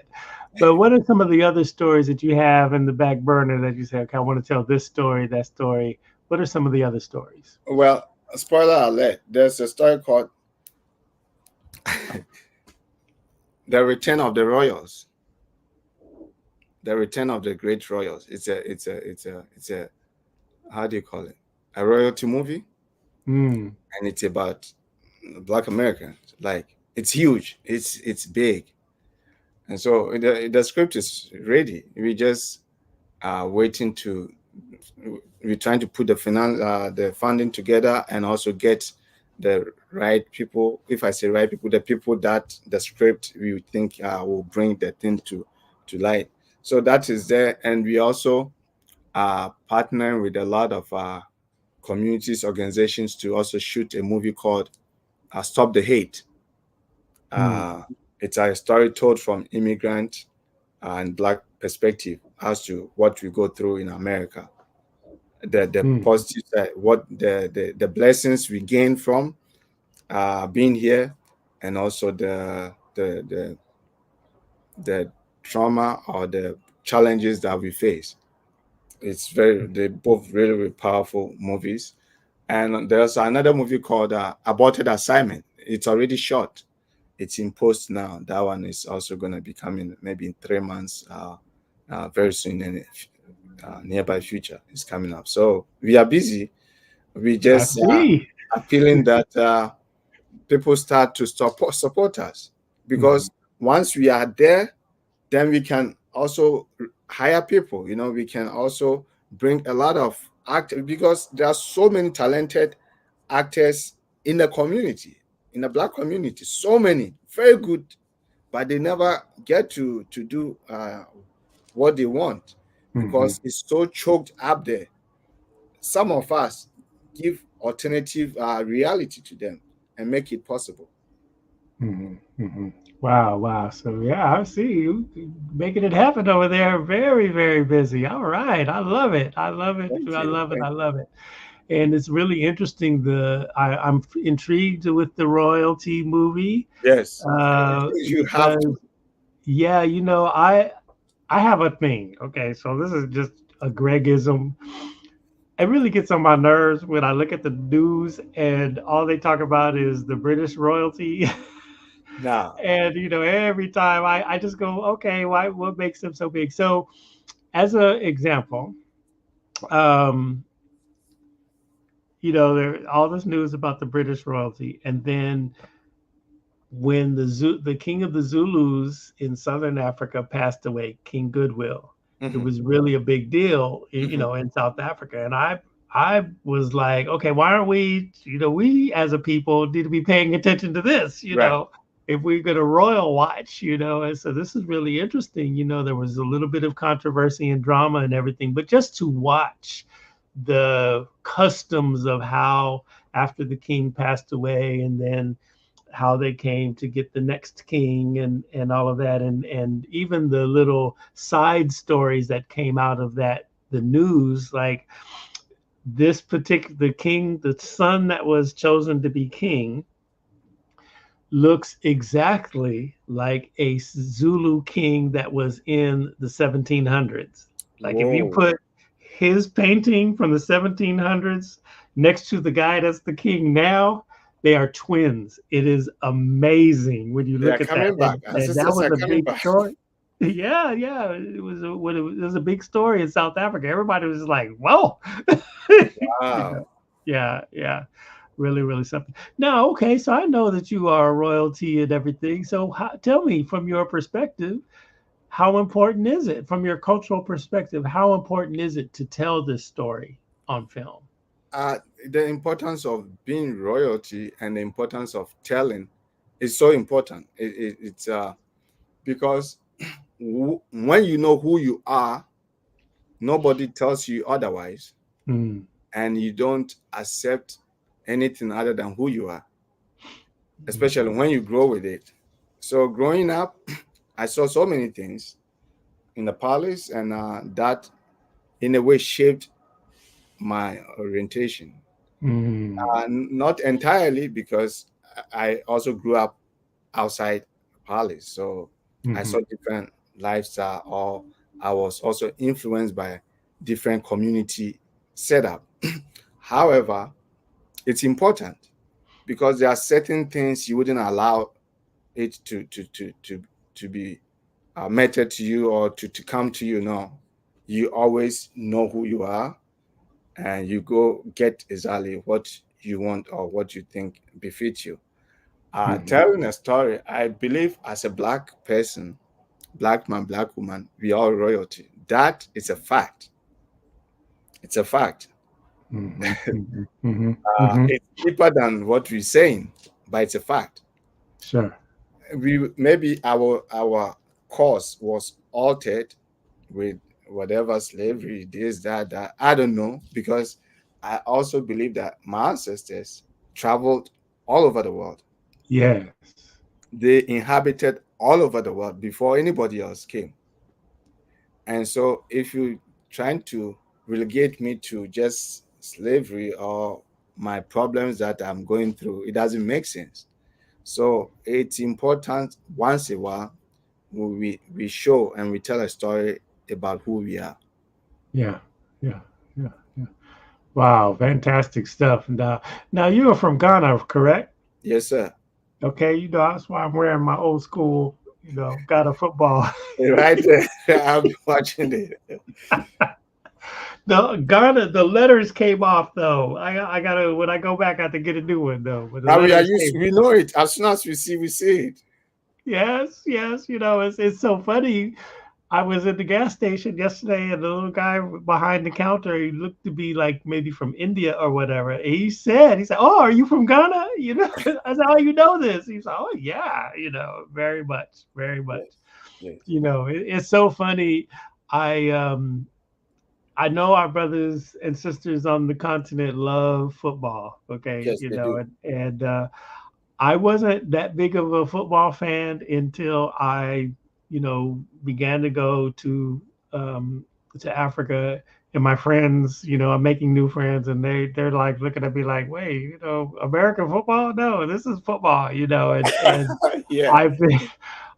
But what are some of the other stories that you have in the back burner that you say, okay, I want to tell this story, that story? What are some of the other stories? Well, spoiler alert, there's a story called The Return of the Royals. The Return of the Great Royals. It's a how do you call it? A royalty movie, Mm, and it's about Black Americans. Like it's huge. It's big. And so the script is ready. We just waiting to we're trying to put the funding together, and also get the right people. If I say right people, the people that the script we think will bring the thing to light. So that is there, and we also are partnering with a lot of communities, organizations to also shoot a movie called Stop the Hate. mm, Uh, it's a story told from immigrant and Black perspective as to what we go through in America, the mm, positive side, what the blessings we gain from being here, and also the trauma or the challenges that we face. It's they both really, really powerful movies. And there's another movie called Aborted Assignment. It's already shot. It's in post now. That one is also going to be coming maybe in 3 months, very soon, and nearby future is coming up. So we are busy. We I just see. appealing that people start to support us, Mhm, because once we are there, then we can also hire people. We can also bring a lot of actors, because there are so many talented actors in the community, in the Black community. So many, very good, but they never get to do what they want, mhm, because it's so choked up there. Some of us give alternative reality to them and make it possible. mhm, mhm. Wow, wow. So yeah, I see you making it happen over there. Very, very busy. All right. I love it. I love it. Thank I you. love it. I Thank you. love it. And it's really interesting. I'm intrigued with the royalty movie Yes, you have to. because yeah, I have a thing. Okay, so this is just a Gregism. It really gets on my nerves when I look at the news and all they talk about is the British royalty. Now, And every time I just go, okay, why what makes them so big? So as an example, um, there all this news about the British royalty, and then when the king of the Zulus in southern Africa passed away, King Goodwill, it hmm was really a big deal, hmm in South Africa. And I was like, okay, why aren't we, we as a people need to be paying attention to this, right. if we're going to royal watch, and so this is really interesting. There was a little bit of controversy and drama and everything, but just to watch the customs of how after the king passed away and then how they came to get the next king and all of that and even the little side stories that came out of that the news like this particular the king the son that was chosen to be king looks exactly like a Zulu king that was in the 1700s. Like if you Whoa. put his painting from the 1700s next to the guy that's the king now, they are twins. It is amazing when you They are look at that. coming back. And that Ancestors was are a coming big back. story. Yeah, yeah. It was a big story in South Africa. Everybody was like, whoa. you know, Wow. yeah, yeah. Really, really something. Now, okay, so I know that you are royalty and everything. So tell me from your perspective, how important is it from your cultural perspective? How important is it to tell this story on film? Uh, the importance of being royalty and the importance of telling is so important. It's because when you know who you are, nobody tells you otherwise, Mm, and you don't accept anything other than who you are, especially mhm, when you grow with it. So growing up, I saw so many things in the palace, and that in a way shaped my orientation. mm, Not entirely, because I also grew up outside Palace, so I saw mhm. different lifestyle, or I was also influenced by different community setup. However, it's important, because there are certain things you wouldn't allow it to be meted to you, or to come to you. No, you always know who you are, and you go get exactly what you want or what you think befits you. Mhm. Telling a story, I believe, as a Black person, Black man, Black woman, we are royalty. That is a fact. It's a fact. Mhm. Mhm. Mhm. Mhm. It's deeper than what we're saying, but it's a fact. Sure. We maybe our course was altered with whatever slavery, this, that. I don't know, because I also believe that my ancestors traveled all over the world. Yes. They inhabited all over the world before anybody else came. And so if you trying to relegate me to just slavery or my problems that I'm going through, it doesn't make sense. So it's important once in a while we show and we tell a story about who we are. Yeah. Yeah, yeah, yeah. Wow, fantastic stuff. Now you are from Ghana, correct? Yes, sir. Okay, that's why I'm wearing my old school, Ghana football. Right there. I'll be watching it. The Ghana, the letters came off though. I gotta when I go back, I have to get a new one though. But the Now we are letters used. came. We know it. As soon as we see it. Yes, yes. It's so funny. I was at the gas station yesterday, and the little guy behind the counter, he looked to be like maybe from India or whatever. And he said, "Oh, are you from Ghana?" I said, "How you know this?" He said, "Oh yeah, very much, very much." Yes. Yes. It's so funny. I um I know our brothers and sisters on the continent love football. Okay, Yes, they do. and I wasn't that big of a football fan until I, began to go um, to Africa, and my friends, I'm making new friends, and they're like looking at me like, wait, American football? No, this is football, and Yeah. I've been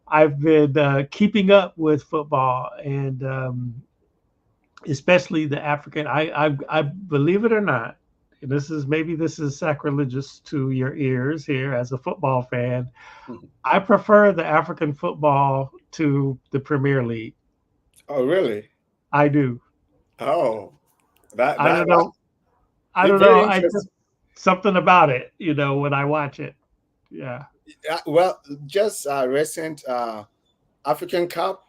I've been keeping up with football, and especially the African. I believe it or not, and this is sacrilegious to your ears here as a football fan. Mhm. I prefer the African football to the Premier League. Oh, really? I do. Oh, that I that don't know. I it's don't know. very I just interesting. something about it, when I watch it. Yeah. Well, just recent African Cup.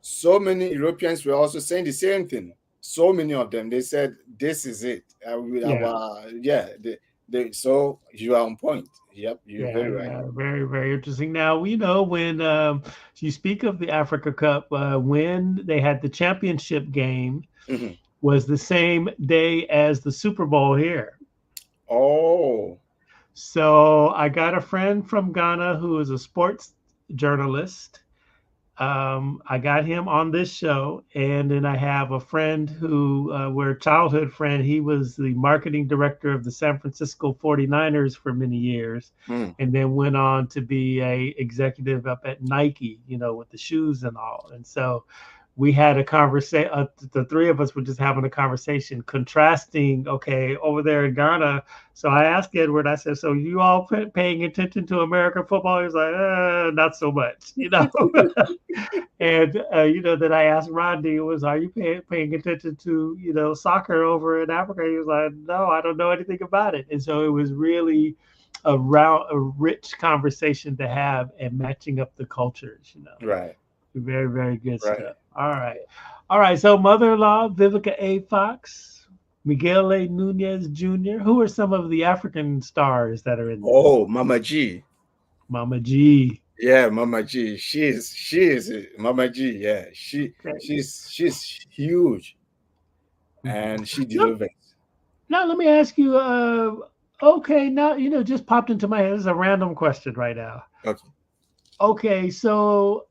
So many Europeans were also saying the same thing. So many of them, they said, "This is it." With Yeah. our yeah, so you are on point. Yep, you're Yeah, very right. yeah, very, very interesting. Now we know when you speak of the Africa Cup, when they had the championship game Mhm. was the same day as the Super Bowl here. Oh, So I got a friend from Ghana who is a sports journalist. I got him on this show, and then I have a friend who we're a childhood friend. He was the marketing director of the San Francisco 49ers for many years, mm. and then went on to be a executive up at Nike, with the shoes and all. And so we had a conversation. The three of us were just having a conversation, contrasting. Okay, over there in Ghana. So I asked Edward. I said, "So you all paying attention to American football?" He was like, "Not so much." And then I asked Rodney, "Are you paying attention to soccer over in Africa?" He was like, "No, I don't know anything about it." And so it was really a rich conversation to have and matching up the cultures. Right, Very, very good right. stuff. All right. So mother-in-law Vivica A. Fox, Miguel A. Nunez Jr. Who are some of the African stars that are in this? Oh, Mama G. Mama G. Yeah, Mama G. She is Mama G. Yeah, Okay. she's huge Mhm. and she Now, delivers. now let me ask you. Okay, now just popped into my head. This is a random question right now. Okay. Okay, so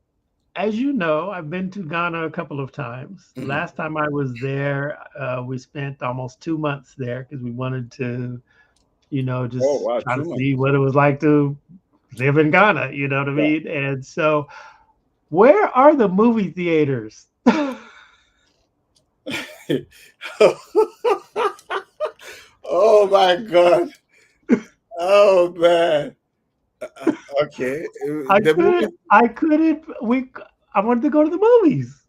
as you know, I've been to Ghana a couple of times. Mhm. Last time I was there, we spent almost 2 months there because we wanted to, Oh just wow, try to too see much. what it was like to live in Ghana. You know what I Yeah. mean? And so, where are the movie theaters? Oh my God. Oh man. Okay. I The couldn't. movie I couldn't. I wanted to go to the movies.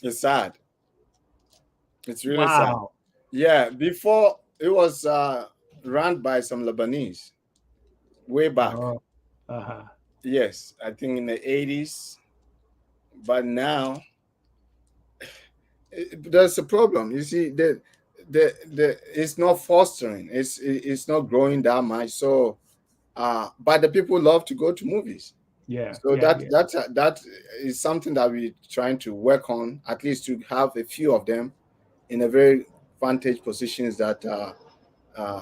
is sad. It's really sad. Wow. Yeah, before it was run by some Lebanese way back. Oh. Uh huh. Yes, I think in the 80s. But now there's a problem. You see, the it's not fostering. It's not growing that much. So, but the people love to go to movies. Yeah. So Yeah. that is something that we're trying to work on, at least to have a few of them in a very vantage positions that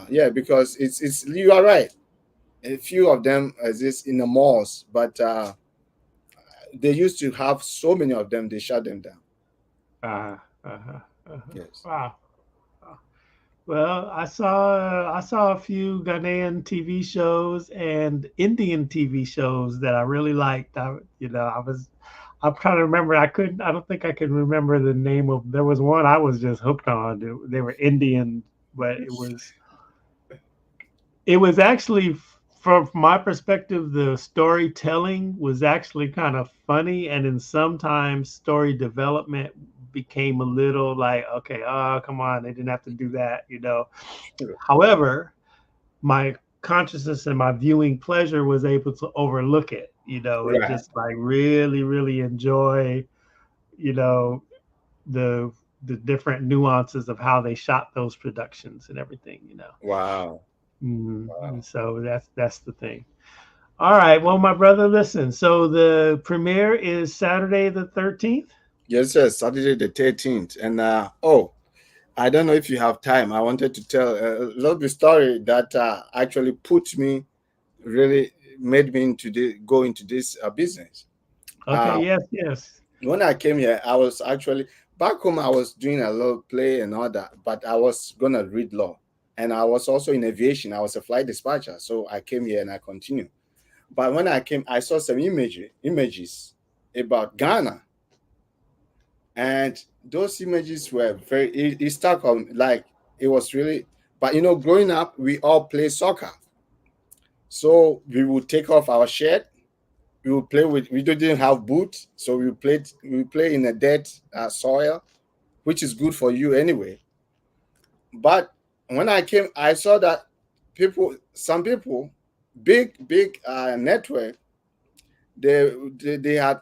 yeah, because it's you are right. A few of them exist in the malls, but they used to have so many of them. They shut them down. Uh huh. Uh huh. Uh-huh. Yes. Wow. Well, I saw a few Ghanaian TV shows and Indian TV shows that I really liked. I'm trying to remember. I couldn't. I don't think I could remember the name of. There was one I was just hooked on. They were Indian, but it was actually, from my perspective, the storytelling was actually kind of funny, and then sometimes story development became a little like, okay, oh come on, they didn't have to do that. However, my consciousness and my viewing pleasure was able to overlook it, and Right. just like really, really enjoy, you know, the the different nuances of how they shot those productions and everything. Wow. And so that's the thing. All right, well, my brother, listen. So the premiere is Saturday the 13th. Yes, yes, Saturday the 13th. And oh, I don't know if you have time. I wanted to tell a little bit story that actually put me, really made me go into this business. Okay, Uh, yes, yes. when I came here, I was actually back home. I was doing a little play and all that, but I was gonna read law, and I was also in aviation. I was a flight dispatcher, so I came here and I continued. But when I came, I saw some images about Ghana, and those images were very. It stuck on, like, it was really. But growing up, we all play soccer, so we would take off our shirt. We would play with. We didn't have boots, so we played. We play in a dead soil, which is good for you anyway. But when I came, I saw that some people, big network, they had,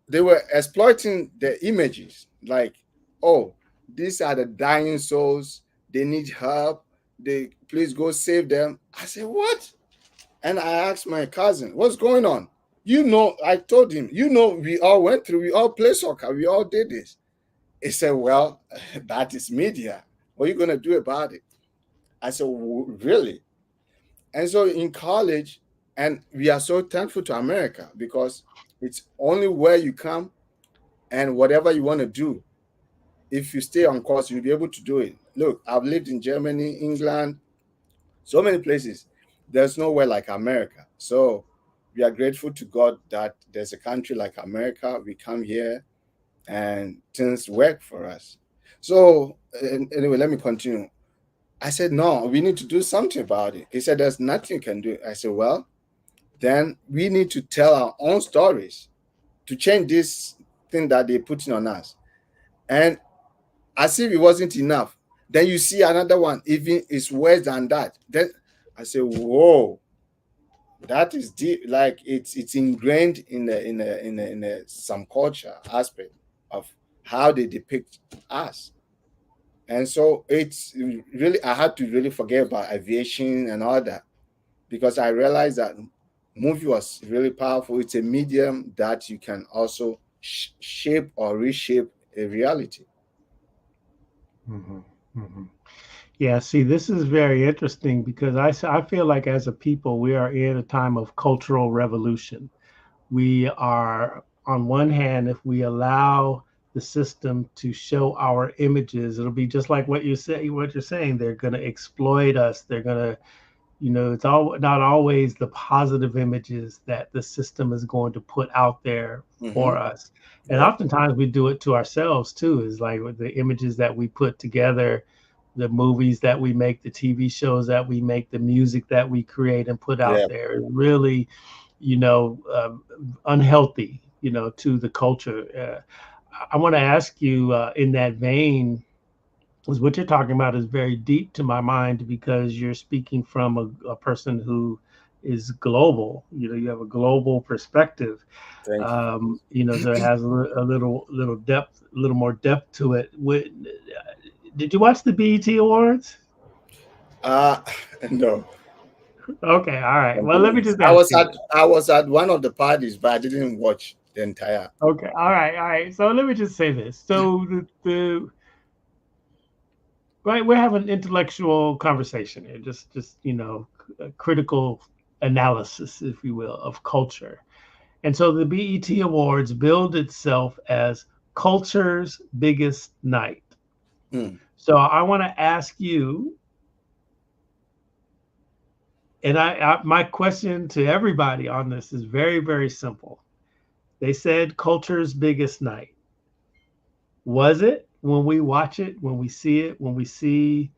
they were exploiting the images, like, oh, these are the dying souls, they need help, they please go save them. I said, what? And I asked my cousin, what's going on? I told him, we all went through, we all play soccer, we all did this. He said, well, that is media, what are you going to do about it? I said, really? And so in college, and we are so thankful to America, because it's only where you come, and whatever you want to do, if you stay on course, you'll be able to do it. Look, I've lived in Germany, England, so many places. There's nowhere like America. So we are grateful to God that there's a country like America. We come here and things work for us. So anyway, let me continue. I said, no, we need to do something about it. He said, there's nothing you can do. I said, well, then we need to tell our own stories to change this thing that they're putting on us. And as if it wasn't enough, then you see another one, even is worse than that. Then I say, whoa, that is deep. Like, it's ingrained in some culture aspect of how they depict us. And so it's really, I had to really forget about aviation and all that, because I realized that movie was really powerful. It's a medium that you can also shape or reshape a reality. Hmm. Hmm. Yeah, see, this is very interesting because I feel like as a people, we are in a time of cultural revolution. We are, on one hand, if we allow the system to show our images, it'll be just like what you're saying. They're going to exploit us. They're going to, it's all not always the positive images that the system is going to put out there Mm-hmm. for us. And Yep. oftentimes we do it to ourselves too, is like with the images that we put together, the movies that we make, the TV shows that we make, the music that we create and put out Yeah. there is really, you know, uh, unhealthy, to the culture. I want to ask you, in that vein, is what you're talking about is very deep to my mind because you're speaking from a person who is global. You have a global perspective. Thank you. So it has a little depth, a little more depth to it. Did you watch the BET Awards? Uh no. Okay, all right. My Well, let me goodness. just ask you this. I was at one of the parties, but I didn't watch the entire. Okay, all right, all right. So let me just say this. So the right, we're having an intellectual conversation here, just a critical analysis, if you will, of culture. And so the BET Awards build itself as culture's biggest night. Hmm. So I want to ask you, and my question to everybody on this is very, very simple. They said culture's biggest night. Was it when we watch it, when we see it, when we see?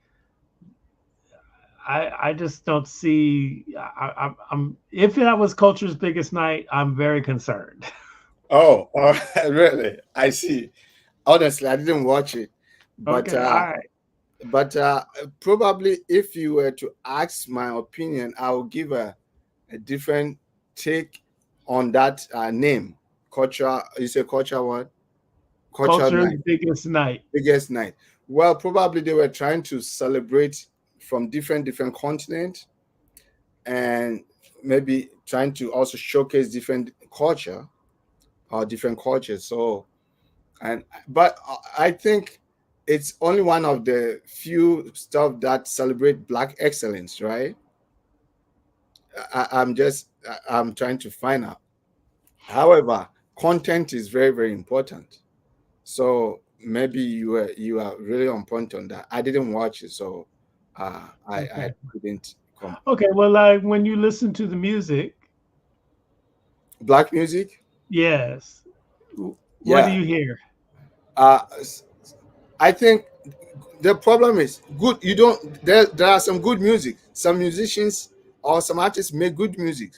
I just don't see. I'm if that was culture's biggest night, I'm very concerned. Oh, really? I see. Honestly, I didn't watch it, but Okay, all right. but probably if you were to ask my opinion, I will give a different take on that name. Culture, you say culture what? Culture Culture's night, biggest night. biggest night. Well, probably they were trying to celebrate from different continents and maybe trying to also showcase different culture or different cultures. So and but I think it's only one of the few stuff that celebrate black excellence, right? I'm trying to find out. However, content is very important. So maybe you are really on point on that. I didn't watch it, so I Okay. couldn't come. Okay. Well, like when you listen to the music, Black music, yes. What do yeah. you hear? Uh, I think the problem is good. You don't. There are some good music. Some musicians or some artists make good music,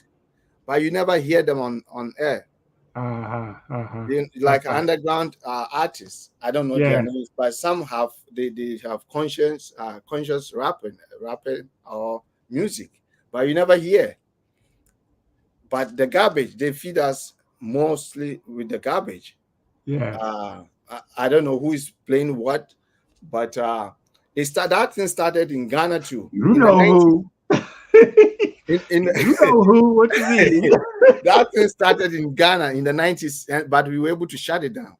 but you never hear them on air. Uh huh. Uh huh. Like Okay. underground artists. I don't know their Yeah. names, but some have they have conscious rapping or music, but you never hear. But the garbage they feed us mostly with the garbage. Yes. I don't know who is playing what, but that thing started in Ghana too You in the know 90s. who. In You know who. What you mean? that thing started in Ghana in the 90s, but we were able to shut it down.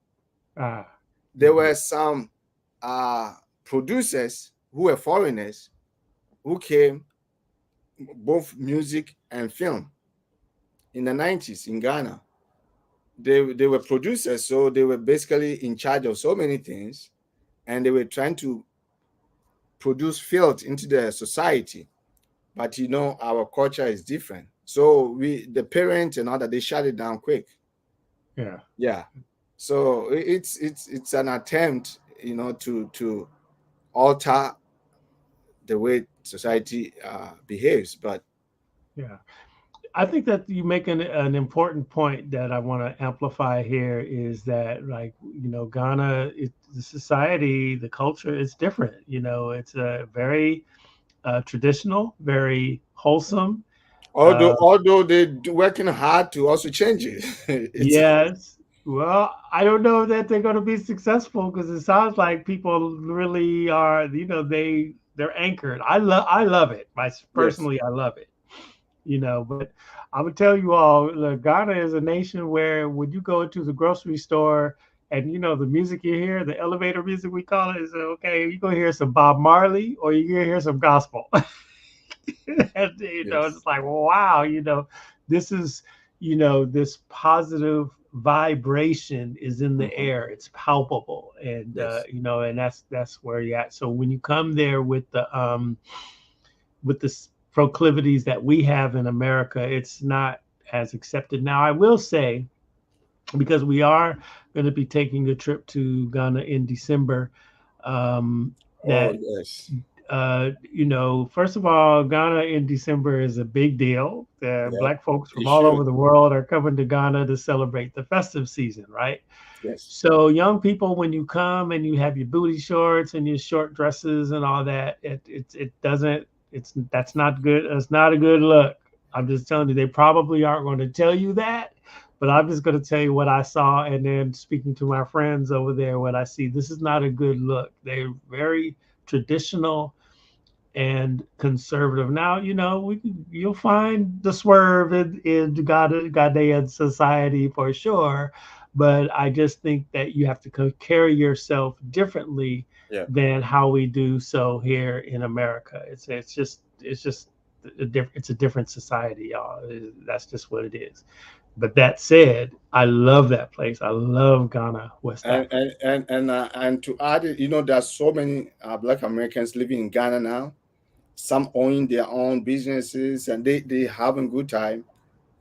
Ah. There Mhm. were some uh, producers who were foreigners who came both music and film in the 90s in Ghana. They were producers, so they were basically in charge of so many things, and they were trying to produce filth into the society. But our culture is different. So the parents and all that, they shut it down quick. Yeah. Yeah. So it's an attempt, to alter the way society behaves. But Yeah. I think that you make an important point that I want to amplify here is that, like, Ghana, the society, the culture is different. It's a very traditional, very wholesome. although Uh, although working hard to also change it, it's yes. Well, I don't know that they're going to be successful because it sounds like people really are. They're anchored. I love it. yes, Personally, I love it. But I would tell you all, look, Ghana is a nation where when you go into the grocery store and the music you hear, the elevator music we call it, is okay. You go hear some Bob Marley or you gonna hear some gospel. And, yes, it's like, wow, this is, this positive vibration is in the hmm air. It's palpable, and yes, and that's where you're at. So when you come there with the proclivities that we have in America, it's not as accepted. Now, I will say, because we are going to be taking a trip to Ghana in December, oh that yes, first of all, Ghana in December is a big deal. yeah, Black folks from it all over should, the world are coming to Ghana to celebrate the festive season, right? yes, So, young people, when you come and you have your booty shorts and your short dresses and all that, it doesn't. That's not good. It's not a good look. I'm just telling you, they probably aren't going to tell you that, but I'm just going to tell you what I saw, and then speaking to my friends over there, what I see. This is not a good look. They're very traditional and conservative. Now, you'll find the swerve in Ghanaian society for sure, but I just think that you have to carry yourself differently yeah. than how we do so here in America. It's just it's a different society, y'all. That's just what it is. But that said, I love that place. I love Ghana, West And Africa. and to add it, there's so many Black Americans living in Ghana now. Some owning their own businesses, and they having good time.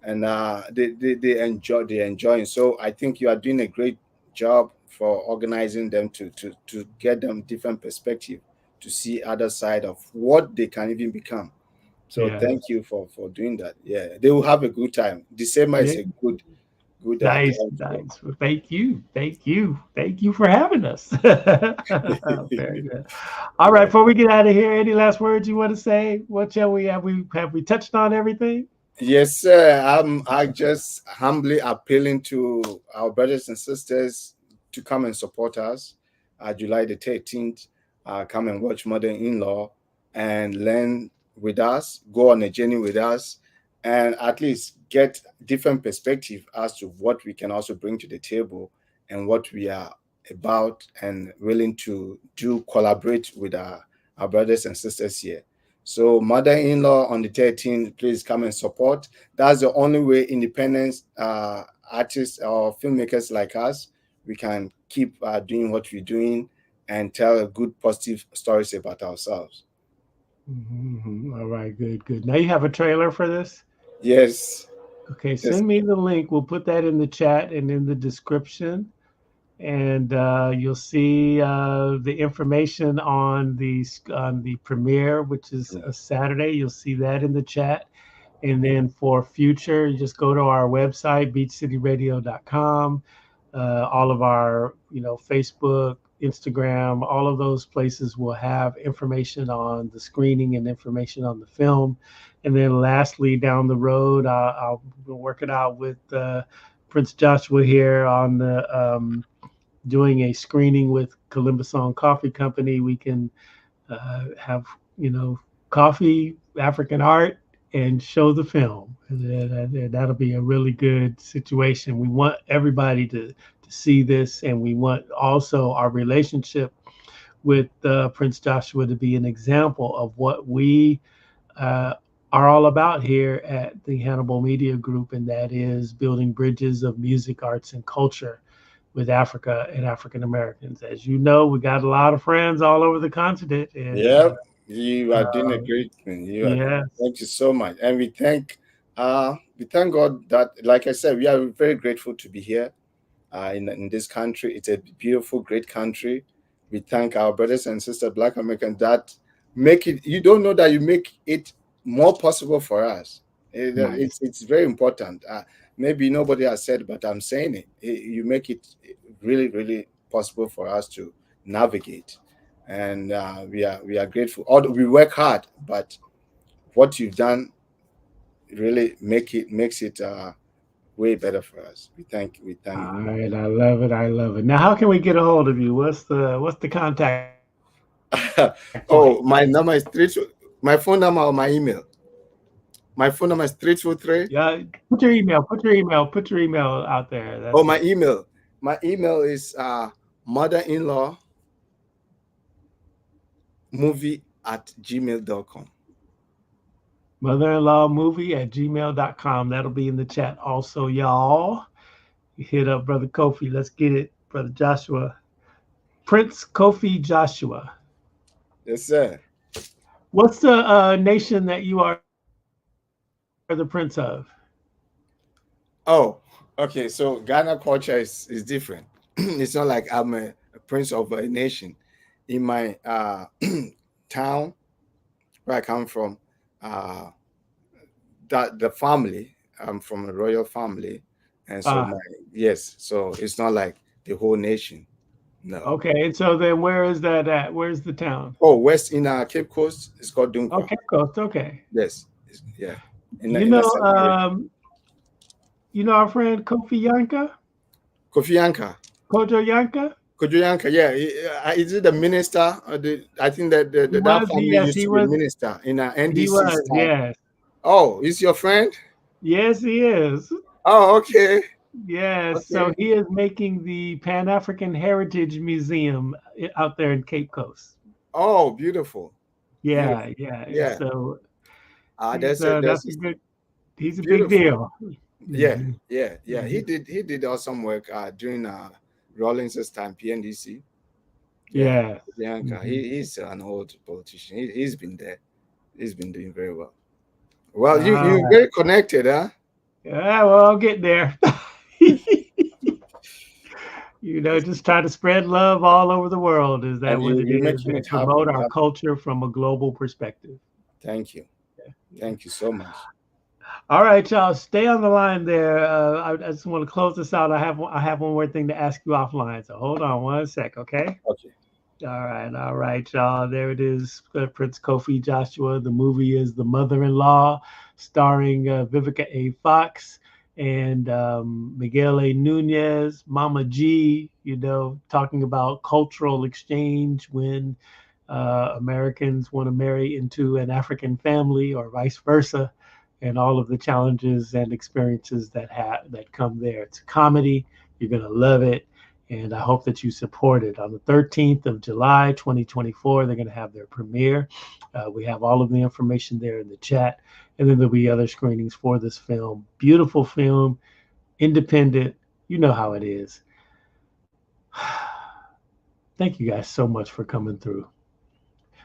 and they're enjoying. So I think you are doing a great job for organizing them to get them different perspective to see other side of what they can even become. So Yeah. thank you for doing that. Yeah, they will have a good time. December is Yeah. a good Nice, time to go. nice. Well, thank you. Thank you. Thank you for having us. Very good. All right, Yeah. before we get out of here, any last words you want to say? What shall we have? We touched on everything? Yes, sir. I just humbly appealing to our brothers and sisters to come and support us. July the 13th, come and watch Mother-in-Law and learn with us, go on a journey with us, and at least get different perspective as to what we can also bring to the table and what we are about and willing to do collaborate with our brothers and sisters here. So mother-in-law on the 13th, please come and support. That's the only way independent artists or filmmakers like us, we can keep doing what we're doing and tell good positive stories about ourselves. All right, good, good. Now you have a trailer for this? Yes, Okay, yes. send me the link. We'll put that in the chat and in the description. And you'll see the information on the premiere, which is a Saturday. You'll see that in the chat. And then for future, you just go to our website, beachcityradio.com. All of our, Facebook, Instagram, all of those places will have information on the screening and information on the film. And then lastly, down the road, I'll work it out with Prince Joshua here on the doing a screening with Columbus Song Coffee Company. We can have coffee, African art, and show the film. And that'll be a really good situation. We want everybody to see this, and we want also our relationship with Prince Joshua to be an example of what we uh, are all about here at the Hannibal Media Group, and that is building bridges of music, arts, and culture with Africa and African Americans. As you know, we got a lot of friends all over the continent, and Yeah, you are doing a uh, great thing. yes, Thank you so much. And we thank God that, like I said, we are very grateful to be here in this country. It's a beautiful, great country. We thank our brothers and sisters, Black Americans, that make it. You don't know that you make it more possible for us. nice. It's very important. Maybe nobody has said, but I'm saying it. You make it really, really possible for us to navigate, and we are grateful. Although we work hard, but what you've done really makes it way better for us. We thank All God. right, I love it. I love it. Now, how can we get a hold of you? What's the contact point? Oh, my number is my phone number or my email. My phone number is 323. Yeah, put your email. Put your email. Put your email out there. Oh, That's my it. email. My email is mother-in-law movie at gmail.com. Mother-in-law movie at gmail.com. That'll be in the chat also, y'all. Hit up Brother Kofi. Let's get it, Brother Joshua. Prince Kofi Joshua. Yes, sir. What's the nation that you are the prince of? Oh, okay. So Ghana culture is different. It's not like I'm a prince of a nation. In my town where I come from, uh, that the family, I'm from a royal family, and so Ah, my yes. So it's not like the whole nation. No. okay. And so then where is that at? Where's the town? Oh, west in Cape Coast, it's called Dunkwa. Okay, Coast. Okay. Yes, yeah. You In a know, Central region. our friend Kofi Yanka, Kofi Yanka. Kojo Yanka. Kojo Yanka, yeah. Is it the minister? Or I think that that family Yes, used to be minister in he NDC's was. time. Yes, Oh, is your friend? yes, he is. Oh, okay. Yes, so Okay. he is making the Pan African Heritage Museum out there in Cape Coast. Oh, beautiful. Yeah, Beautiful. yeah. And Yeah. so There's a that's there's a good. He's a big beautiful. deal. Yeah, Hmm. yeah. Hmm. He did awesome work during Rawlings's time, PNDC. Yeah. Yeah. Bianca. Hmm. He's an old politician. He's been there. He's been doing very well. Well, All you're right. very connected, huh? Yeah, well, I'll get there. Just try to spread love all over the world. Is that And what it you're is? making And it promote happen. our culture from a global perspective. Thank you. Yeah. Thank you so much. All right, y'all, stay on the line there. I just want to close this out. I have one more thing to ask you offline. So hold on one sec, okay? Okay. All right, y'all. There it is. Prince Kofi Joshua. The movie is The Mother-in-Law, starring Vivica A. Fox and Miguel A. Nunez, Mama G. Talking about cultural exchange when Americans want to marry into an African family or vice versa, and all of the challenges and experiences that come there. It's a comedy. You're gonna love it, and I hope that you support it. On the 13th of July, 2024, they're gonna have their premiere. We have all of the information there in the chat, and then there'll be other screenings for this film. Beautiful film, independent. You know how it is. Thank you guys so much for coming through.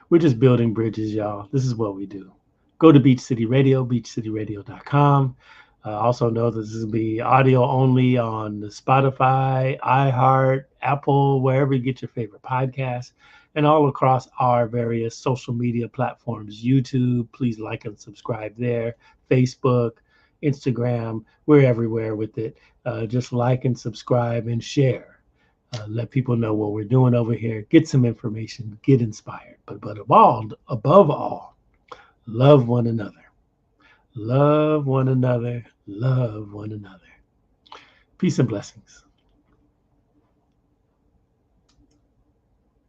We're just building bridges, y'all. This is what we do. Go to Beach City Radio, beachcityradio.com. Also know that this will be audio only on Spotify, iHeart, Apple, wherever you get your favorite podcasts, and all across our various social media platforms. YouTube, please like and subscribe there. Facebook, Instagram, we're everywhere with it. Just like and subscribe and share. Let people know what we're doing over here. Get some information. Get inspired. But above all, love one another. Love one another. Love one another. Peace and blessings.